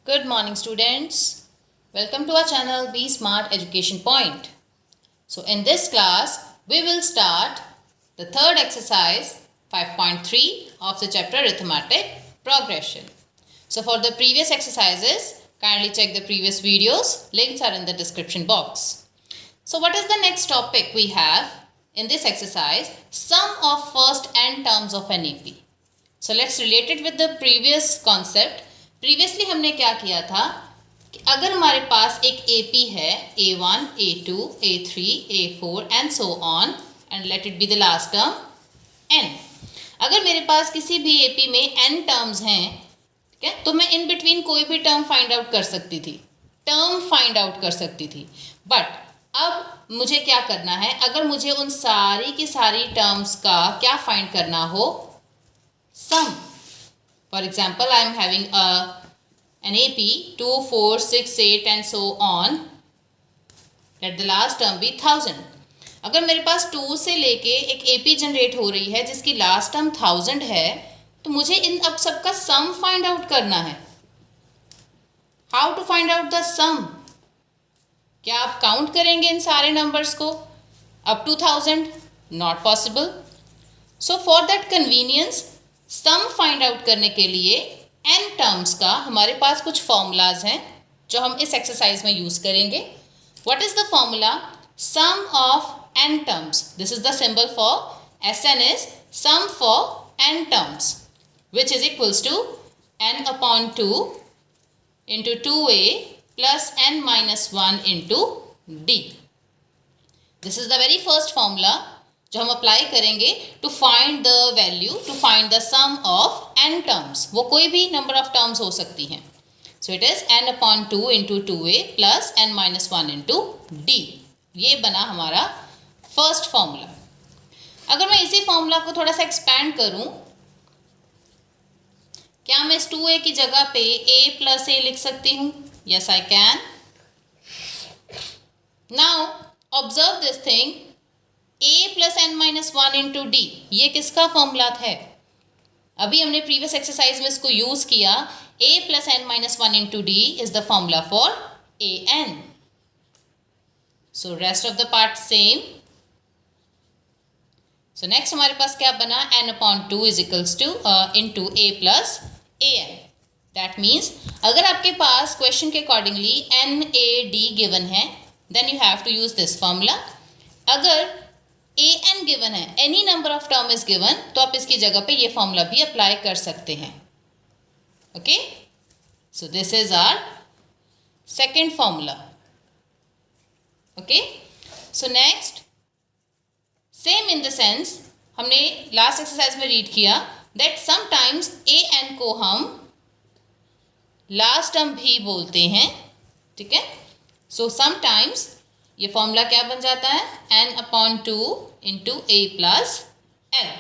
Good morning, students. Welcome to our channel Be Smart Education Point. So in this class, we will start the third exercise 5.3 of the chapter Arithmetic Progression. So for the previous exercises, kindly check the previous videos. Links are in the description box. So what is the next topic we have in this exercise? Sum of first n terms of an AP. So let's relate it with the previous concept. Previously हमने क्या किया था कि अगर हमारे पास एक AP है A1, A2, A3, A4 and so on and let it be the last term N. अगर मेरे पास किसी भी AP में N टर्म्स हैं, ठीक है, तो मैं इन बिटवीन कोई भी टर्म फाइंड आउट कर सकती थी, बट अब मुझे क्या करना है, अगर मुझे उन सारी की सारी टर्म्स का क्या फाइंड करना हो, सम. For example, I am having an AP 2, 4, 6, 8 and so on. Let the last term be 1000. अगर मेरे पास 2 से लेके एक AP जनरेट हो रही है जिसकी लास्ट टर्म 1000 है, तो मुझे इन अब सबका सम फाइंड आउट करना है. How to find out the sum? क्या आप काउंट करेंगे इन सारे नंबर्स को up to 1000? Not possible. So for that convenience, sum find out करने के लिए n टर्म्स का हमारे पास कुछ फॉर्मूलाज हैं जो हम इस एक्सरसाइज में यूज करेंगे. What is the formula? Sum of n terms. This is the symbol for SN is sum for n terms which is equals to n upon 2 into 2a plus n minus 1 into d. This is the very first formula जो हम apply करेंगे to find the value, to find the sum of n terms. वो कोई भी number of terms हो सकती हैं. So it is n upon 2 into 2a plus n minus 1 into d. ये बना हमारा फर्स्ट फॉर्मूला. अगर मैं इसी फॉर्मूला को थोड़ा सा एक्सपैंड करूं, क्या मैं इस 2a की जगह पे a प्लस a लिख सकती हूँ? Yes I can. Now observe this thing, a plus n minus 1 into d, ये किसका फॉर्मूला है? अभी हमने प्रीवियस एक्सरसाइज में इसको यूज किया. a plus n minus 1 into d is the formula for an. So rest of the part same. So next हमारे पास क्या बना? n upon 2 is equals to into a plus an. That means अगर आपके पास question के accordingly n a d given है, then you have to use this formula. अगर an गिवन है, any number of term is given, तो आप इसकी जगह पे ये फॉर्मूला भी अप्लाई कर सकते हैं. Okay, so this is our second formula. Okay, so next same in the sense, हमने लास्ट एक्सरसाइज में रीड किया दैट समटाइम्स an को हम लास्ट टर्म भी बोलते हैं. ठीक है, सो समटाइम्स ये फॉर्मूला क्या बन जाता है? n upon 2 into a plus l.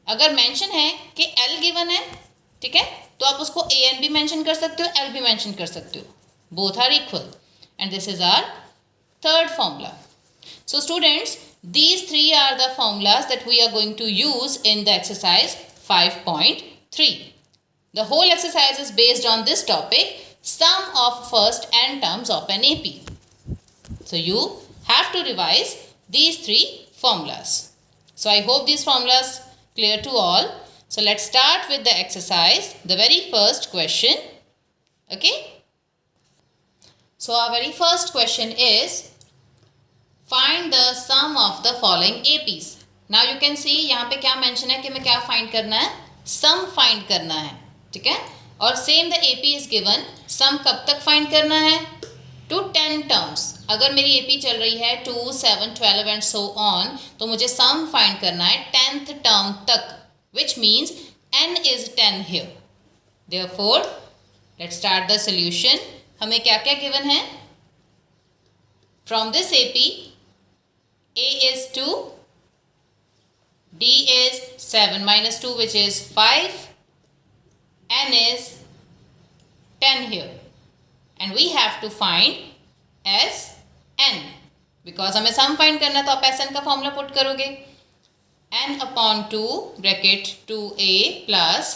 अगर मेंशन है कि l गिवन है, ठीक है, तो आप उसको an भी मेंशन कर सकते हो, l भी मेंशन कर सकते हो. Both are equal and this is our third formula. So students, these three are the formulas that we are going to use in the exercise 5.3. The whole exercise is based on this topic, sum of first n terms of an AP. So you have to revise these three formulas. So I hope these formulas clear to all. So let's start with the exercise, the very first question. Okay. So our very first question is, find the sum of the following APs. Now you can see यहाँ पे क्या mention है कि मैं क्या find करना है? Sum find करना है. ठीक है, और same the AP is given. Sum कब तक find करना है? To 10 terms. अगर मेरी AP चल रही है 2, 7, 12 एंड सो ऑन, तो मुझे सम फाइंड करना है 10th टर्म तक, which means n is 10 here. Therefore let's start the solution. हमें क्या क्या गिवन है? From this AP, a is 2, d is 7 minus 2 which is 5, n is 10 here. And we have to find Sn. Because हमें sum find करना, तो आप Sn का formula put करोगे. n upon 2 bracket 2a plus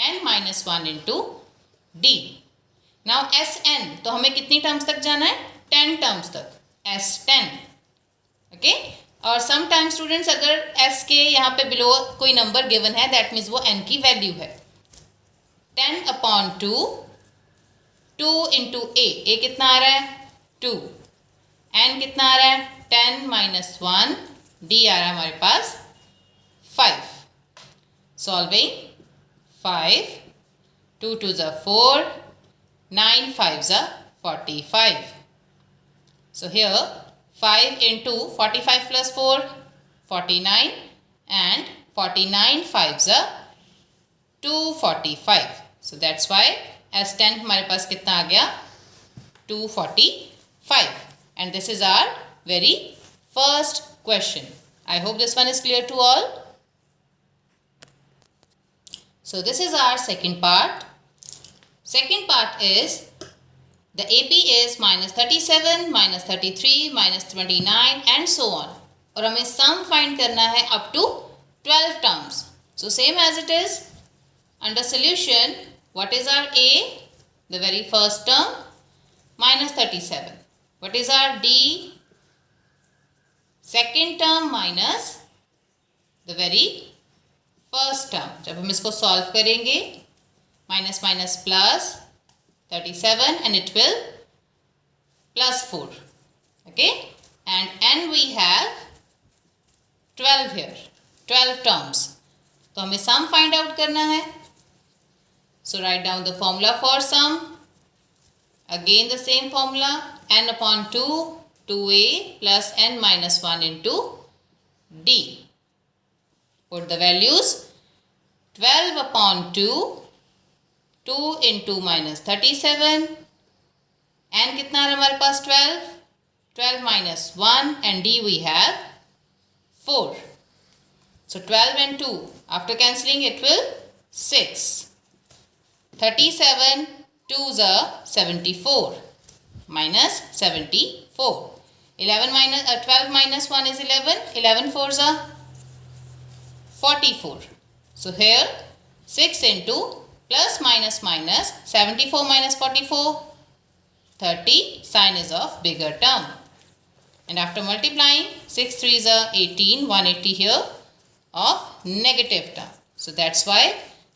n minus 1 into d. Now Sn, तो हमें कितनी terms तक जाना है? 10 टर्म्स तक, S10. ओके, और समटाइम स्टूडेंट्स अगर S के यहाँ पे बिलो कोई नंबर गिवन है, दैट मीन्स वो N की वैल्यू है. 10/2, 2 इंटू A कितना आ रहा है? 2. N कितना आ रहा है? 10 - 1, D आ रहा है हमारे पास 5. Solving 5, 2 2s are 4, 9 5s are 45. So here 5 into 45 plus 4, 49, and 49 5s are 245. So that's why S10 हमारे पास कितना आ गया? 245. And this is our very first question. I hope this one is clear to all. So this is our second part. Second part is the AP is -37, -33, -29 and so on. और हमें sum find करना है up to 12 terms. So same as it is under solution, what is our A? The very first term, -37. What is our D? Second term minus the very first term. जब हम इसको solve करेंगे, minus minus plus 37 and it will plus 4. Okay, and N we have 12 here, 12 terms. तो हमें sum find out करना है. So write down the formula for sum. Again the same formula, n upon 2, 2a plus n minus 1 into d. Put the values. 12 upon 2, 2 into minus 37. n कितना है हमारे पास? 12. 12 minus 1 and d we have 4. So 12 and 2, after cancelling it will 6. 37, 2s are 74, minus 74. 12 minus 1 is 11, 11 4s are 44. So here 6 into plus minus minus 74 minus 44, 30, sign is of bigger term. And after multiplying, 6 3s are 18, 180 here of negative term. So that's why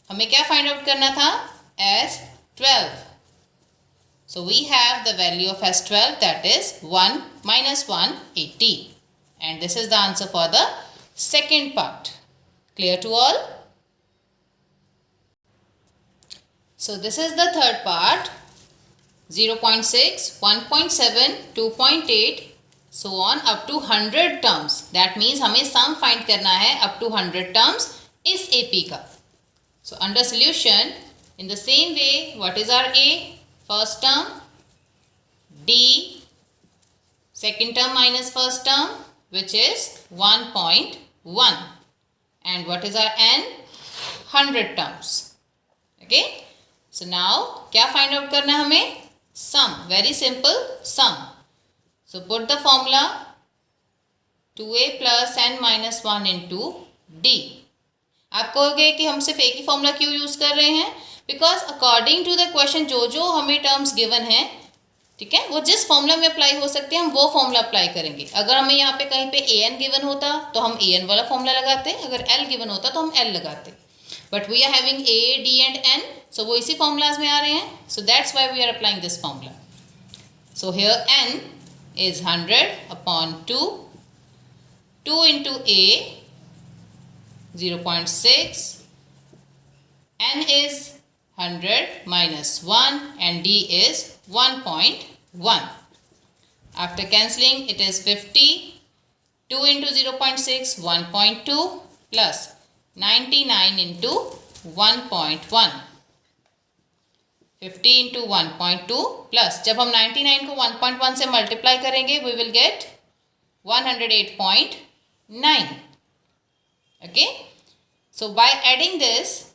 हमें क्या find out करना था? S12. So we have the value of S12, that is 1 minus 180. And this is the answer for the second part. Clear to all? So this is the third part. 0.6, 1.7, 2.8, so on up to 100 terms. That means हमें sum find करना है up to 100 terms इस AP का. So under solution, in the same way, what is our A? First term, D, second term minus first term, which is 1.1. And what is our N? 100 terms. Okay. So now, क्या find out करना है हमें? Sum. Very simple, sum. So put the formula 2a plus n minus 1 into D. आप कहोगे कि हम सिर्फ एक ही फॉर्मूला क्यों यूज़ कर रहे हैं? Because according to the question जो हमें टर्म्स गिवन हैं, ठीक है, वो जिस फॉर्मूला में अप्लाई हो सकते हैं हम वो फॉर्मूला अप्लाई करेंगे. अगर हमें यहाँ पे कहीं पे an गिवन होता तो हम an वाला फॉर्मूला लगाते, अगर l गिवन होता तो हम l लगाते. But we are having a, d and n, so वो इसी फॉर्मूलाज में आ रहे हैं. So that's why we are applying this formula. So here n is 100 upon 2, 2 into a 0.6, n is 100 minus 1 and d is 1.1. After cancelling it is 50, 2 into 0.6, 1.2 plus 99 into 1.1. 50 into 1.2 plus जब हम 99 को 1.1 से multiply करेंगे we will get 108.9. Okay, so by adding this,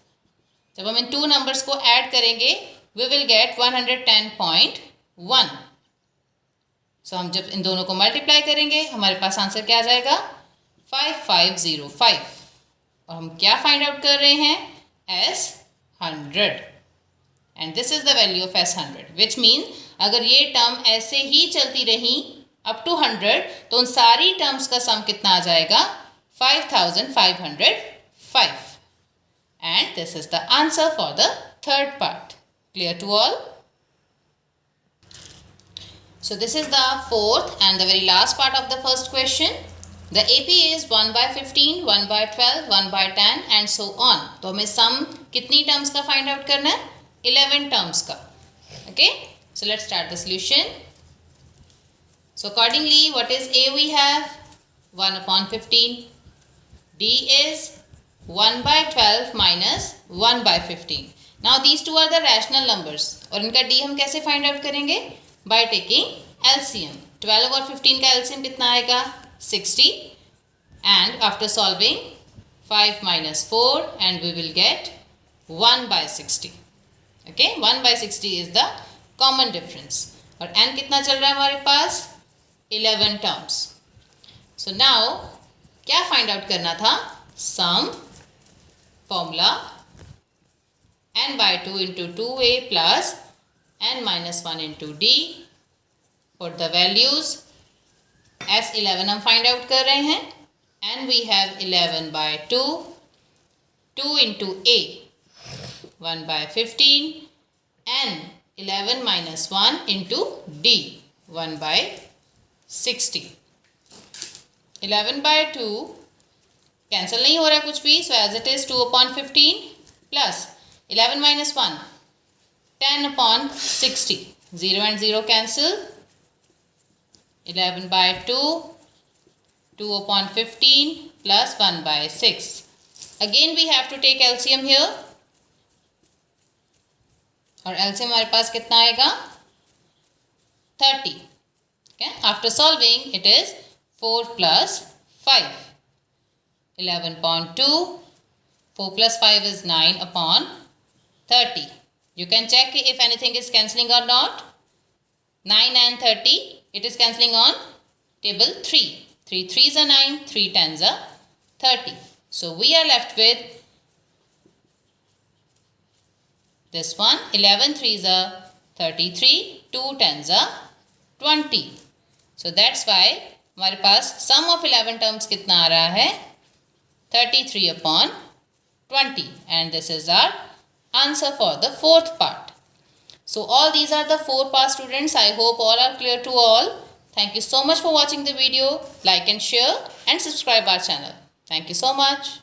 जब हम इन two numbers को add करेंगे we will get 110.1. सो हम जब इन दोनों को मल्टीप्लाई करेंगे हमारे पास आंसर क्या आ जाएगा? 5505. और हम क्या फाइंड आउट कर रहे हैं? S100. And this is the value of S100, which mean अगर ये टर्म ऐसे ही चलती रही अप टू 100 तो उन सारी टर्म्स का सम कितना आ जाएगा 5505. And this is the answer for the third part. Clear to all? So this is the fourth and the very last part of the first question. The AP is 1 by 15, 1 by 12, 1 by 10 and so on. तो हमें sum कितनी terms का find out करना है? 11 terms का. Okay? So let's start the solution. So accordingly, what is A we have? 1 upon 15. D is 1 by 12 minus 1 by 15. Now these two are the rational numbers. और इनका D हम कैसे find out करेंगे? By taking LCM. 12 और 15 का LCM कितना आएगा? 60. And after solving 5 minus 4 and we will get 1 by 60. Okay? 1 by 60 is the common difference. और N कितना चल रहा है हमारे पास? 11 terms. So now क्या find out करना था? Sum formula n by 2 into 2a plus n minus 1 into d. For the values S11 हम find out कर रहे हैं and we have 11 by 2, 2 into a 1 by 15 and 11 minus 1 into d 1 by 60. 11 by 2 cancel नहीं हो रहा है कुछ भी, so as it is 2 upon 15 plus 11 minus 1 10 upon 60. 0 and 0 cancel. 11 by 2 2 upon 15 plus 1 by 6. Again we have to take LCM here और LCM हमारे पास कितना आएगा 30. Okay? After solving it is 4 plus 5. 11 upon 2. 4 plus 5 is 9 upon 30. You can check if anything is cancelling or not. 9 and 30, it is cancelling on table 3. 3 3s are 9, 3 10s are 30. So we are left with this one. 11 3s are 33, 2 10s are 20. So that's why हमारे पास sum of 11 terms कितना आ रहा है 33 upon 20 and this is our answer for the fourth part. So all these are the 4 parts students. I hope all are clear to all. Thank you so much for watching the video. Like and share and subscribe our channel. Thank you so much.